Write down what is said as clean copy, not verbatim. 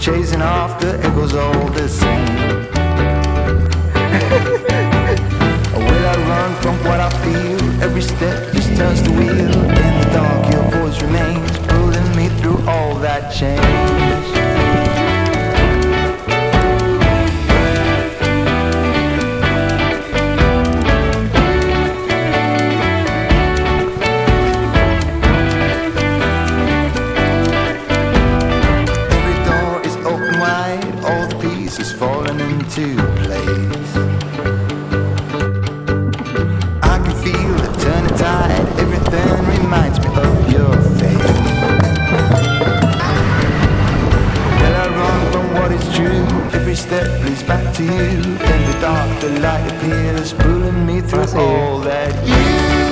chasing after echoes all the same. Will I run from what I feel? Every step just turns the wheel. In the dark your voice remains, pulling me through all that change. Is falling into place. I can feel the turning tide. Everything reminds me of your face. Will I run from what is true? Every step leads back to you. In the dark the light appears, pulling me through all that you